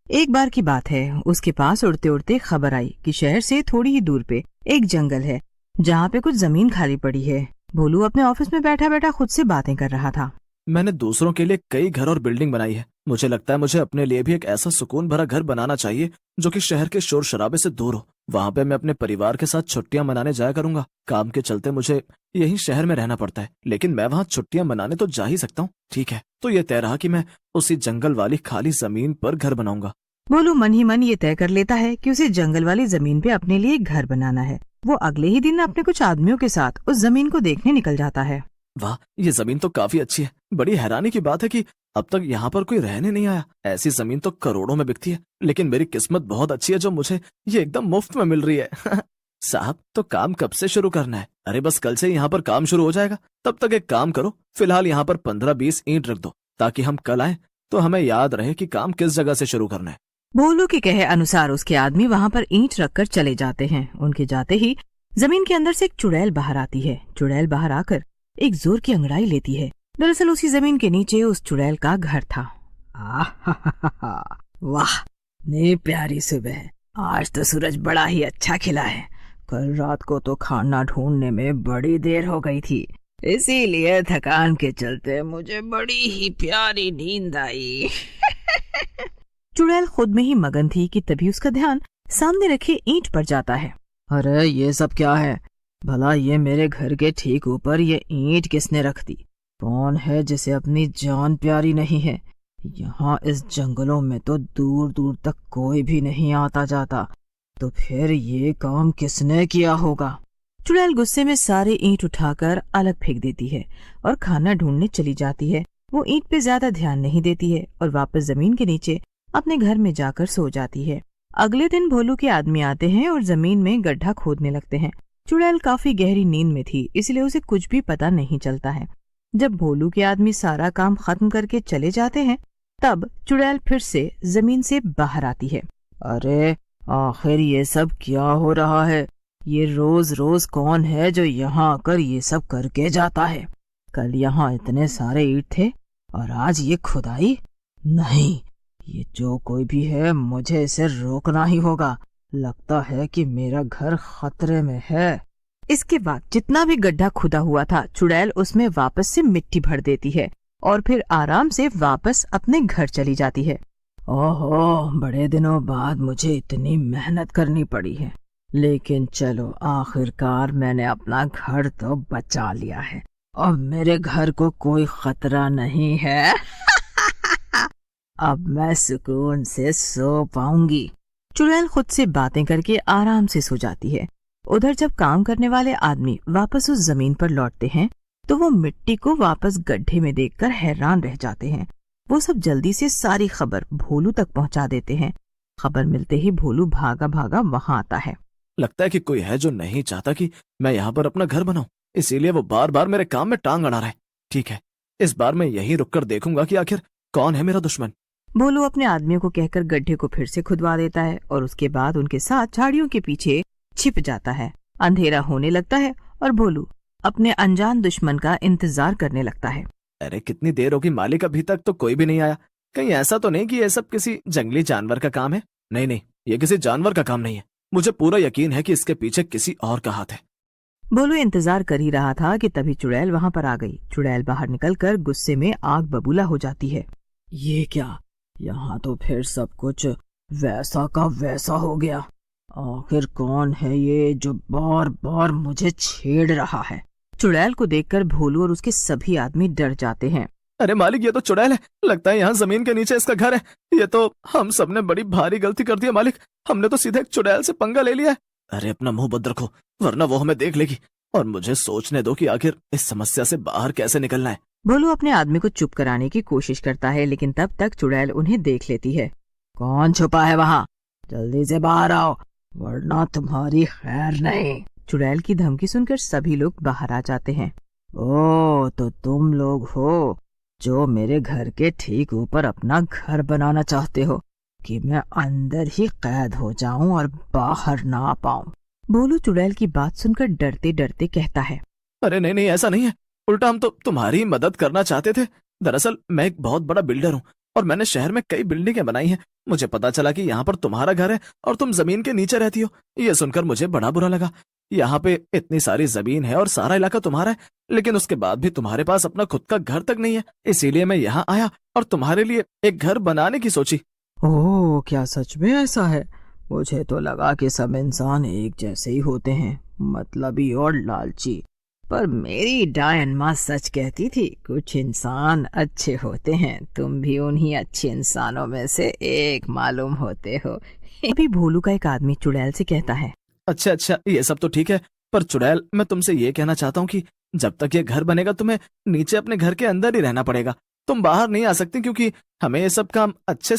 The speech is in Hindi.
एक बार की बात है, उसके पास उड़ते उड़ते खबर आई कि शहर से थोड़ी ही दूर पे एक जंगल है जहाँ पे कुछ जमीन खाली पड़ी है। भोलू अपने ऑफिस में बैठा बैठा खुद से बातें कर रहा था। मैंने दूसरों के लिए कई घर और बिल्डिंग बनाई है। मुझे लगता है मुझे अपने लिए भी एक ऐसा सुकून भरा घर बनाना चाहिए जो कि शहर के शोर शराबे से दूर हो। वहां पे मैं अपने परिवार के साथ छुट्टियां मनाने जाया करूंगा। काम के चलते मुझे यही शहर में रहना पड़ता है, लेकिन मैं वहां छुट्टियां मनाने तो जा ही सकता हूँ। ठीक है, तो ये तय रहा कि मैं उसी जंगल वाली खाली जमीन पर घर बनाऊंगा। भोलू मन ही मन ये तय कर लेता है कि उसे जंगल वाली जमीन पे अपने लिए एक घर बनाना है। वो अगले ही दिन अपने कुछ आदमियों के साथ उस जमीन को देखने निकल जाता है। वाह, ये जमीन तो काफी अच्छी है। बड़ी हैरानी की बात है कि अब तक यहाँ पर कोई रहने नहीं आया। ऐसी जमीन तो करोड़ों में बिकती है, लेकिन मेरी किस्मत बहुत अच्छी है जो मुझे ये एकदम मुफ्त में मिल रही है। साहब, तो काम कब से शुरू करना है? अरे बस कल से यहाँ पर काम शुरू हो जाएगा। तब तक एक काम करो, फिलहाल यहाँ पर 15-20 ईंट रख दो ताकि हम कल आए तो हमें याद रहे कि काम किस जगह से शुरू करना है। भोलू के कहे अनुसार उसके आदमी वहाँ पर ईंट रखकर चले जाते हैं। उनके जाते ही जमीन के अंदर से एक चुड़ैल बाहर आती है। चुड़ैल बाहर आकर एक जोर की अंगड़ाई लेती है। दरअसल उसी जमीन के नीचे उस चुड़ैल का घर था। वाह, ने प्यारी सुबह। आज तो सूरज बड़ा ही अच्छा खिला है। कल रात को तो खाना ढूंढने में बड़ी देर हो गई थी, इसीलिए थकान के चलते मुझे बड़ी ही प्यारी नींद आई। चुड़ैल खुद में ही मगन थी कि तभी उसका ध्यान सामने रखे ईंट पर जाता है। अरे ये सब क्या है? भला ये मेरे घर के ठीक ऊपर ये ईंट किसने रख दी? कौन है जिसे अपनी जान प्यारी नहीं है? यहाँ इस जंगलों में तो दूर दूर तक कोई भी नहीं आता जाता, तो फिर ये काम किसने किया होगा? चुड़ैल गुस्से में सारे ईंट उठाकर अलग फेंक देती है और खाना ढूंढने चली जाती है। वो ईंट पे ज्यादा ध्यान नहीं देती है और वापस जमीन के नीचे अपने घर में जाकर सो जाती है। अगले दिन भोलू के आदमी आते हैं और जमीन में गड्ढा खोदने लगते हैं। चुड़ैल काफी गहरी नींद में थी, इसलिए उसे कुछ भी पता नहीं चलता है। जब भोलू के आदमी सारा काम खत्म करके चले जाते हैं, तब चुड़ैल फिर से जमीन से बाहर आती है। अरे आखिर ये सब क्या हो रहा है? ये रोज रोज कौन है जो यहाँ आकर ये सब करके जाता है? कल यहाँ इतने सारे ईंट थे और आज ये खुदाई? नहीं, ये जो कोई भी है मुझे इसे रोकना ही होगा। लगता है कि मेरा घर खतरे में है। इसके बाद जितना भी गड्ढा खुदा हुआ था, चुड़ैल उसमें वापस से मिट्टी भर देती है और फिर आराम से वापस अपने घर चली जाती है। ओहो, बड़े दिनों बाद मुझे इतनी मेहनत करनी पड़ी है, लेकिन चलो आखिरकार मैंने अपना घर तो बचा लिया है। अब मेरे घर को कोई खतरा नहीं है। अब मैं सुकून से सो पाऊंगी। चुड़ैल खुद से बातें करके आराम से सो जाती है। उधर जब काम करने वाले आदमी वापस उस जमीन पर लौटते हैं, तो वो मिट्टी को वापस गड्ढे में देखकर हैरान रह जाते हैं। वो सब जल्दी से सारी खबर भोलू तक पहुंचा देते हैं। खबर मिलते ही भोलू भागा भागा वहां आता है। लगता है कि कोई है जो नहीं चाहता कि मैं यहाँ पर अपना घर बनाऊं, इसीलिए वो बार बार मेरे काम में टांग अड़ा रहा है। ठीक है, इस बार मैं यहीं रुककर देखूंगा कि आखिर कौन है मेरा दुश्मन। भोलू अपने आदमियों को कहकर गड्ढे को फिर से खुदवा देता है और उसके बाद उनके साथ झाड़ियों के पीछे छिप जाता है। अंधेरा होने लगता है और भोलू अपने अनजान दुश्मन का इंतजार करने लगता है। अरे कितनी देर होगी मालिक, अभी तक तो कोई भी नहीं आया। कहीं ऐसा तो नहीं कि ये सब किसी जंगली जानवर का काम है? नहीं नहीं, ये किसी जानवर का काम नहीं है। मुझे पूरा यकीन है कि इसके पीछे किसी और का हाथ है। भोलू इंतजार कर ही रहा था कि तभी चुड़ैल वहां पर आ गई। चुड़ैल बाहर निकलकर गुस्से में आग बबूला हो जाती है। ये क्या, यहाँ तो फिर सब कुछ वैसा का वैसा हो गया। आखिर कौन है ये जो बार बार मुझे छेड़ रहा है? चुड़ैल को देखकर भोलू और उसके सभी आदमी डर जाते हैं। अरे मालिक, ये तो चुड़ैल है। लगता है यहाँ जमीन के नीचे इसका घर है। ये तो हम सबने बड़ी भारी गलती कर दी है मालिक। हमने तो सीधे एक चुड़ैल से पंगा ले लिया है। अरे अपना मुंह बंद रखो, वरना वो हमें देख लेगी। और मुझे सोचने दो कि आखिर इस समस्या से बाहर कैसे निकलना है। भोलू अपने आदमी को चुप कराने की कोशिश करता है, लेकिन तब तक चुड़ैल उन्हें देख लेती है। कौन छुपा है वहाँ? जल्दी से बाहर आओ, वरना तुम्हारी खैर नहीं। चुड़ैल की धमकी सुनकर सभी लोग बाहर आ जाते हैं। ओ, तो तुम लोग हो जो मेरे घर के ठीक ऊपर अपना घर बनाना चाहते हो कि मैं अंदर ही कैद हो जाऊं और बाहर ना आ पाऊं। भोलू चुड़ैल की बात सुनकर डरते डरते कहता है। अरे नहीं नहीं, ऐसा नहीं है। उल्टा हम तो तुम्हारी मदद करना चाहते थे। दरअसल मैं एक बहुत बड़ा बिल्डर हूँ और मैंने शहर में कई बिल्डिंगें बनाई हैं। मुझे पता चला कि यहाँ पर तुम्हारा घर है और तुम जमीन के नीचे रहती हो। ये सुनकर मुझे बड़ा बुरा लगा। यहाँ पे इतनी सारी जमीन है और सारा इलाका तुम्हारा है, लेकिन उसके बाद भी तुम्हारे पास अपना खुद का घर तक नहीं है। इसीलिए मैं यहाँ आया और तुम्हारे लिए एक घर बनाने की सोची। ओह, क्या सच में ऐसा है? मुझे तो लगा कि सब इंसान एक जैसे ही होते हैं, मतलबी और लालची। पर मेरी डायन माँ सच कहती थी, कुछ इंसान अच्छे होते हैं। तुम भी उन्हीं अच्छे इंसानों में से एक मालूम होते हो। अभी भोलू का एक आदमी चुड़ैल से कहता है, अच्छा अच्छा, ये सब तो ठीक है, पर चुड़ैल, मैं तुमसे ये कहना चाहता हूँ कि जब तक ये घर बनेगा तुम्हें नीचे अपने घर के अंदर ही रहना पड़ेगा। तुम बाहर नहीं आ सकती, क्योंकि हमें ये सब काम अच्छे से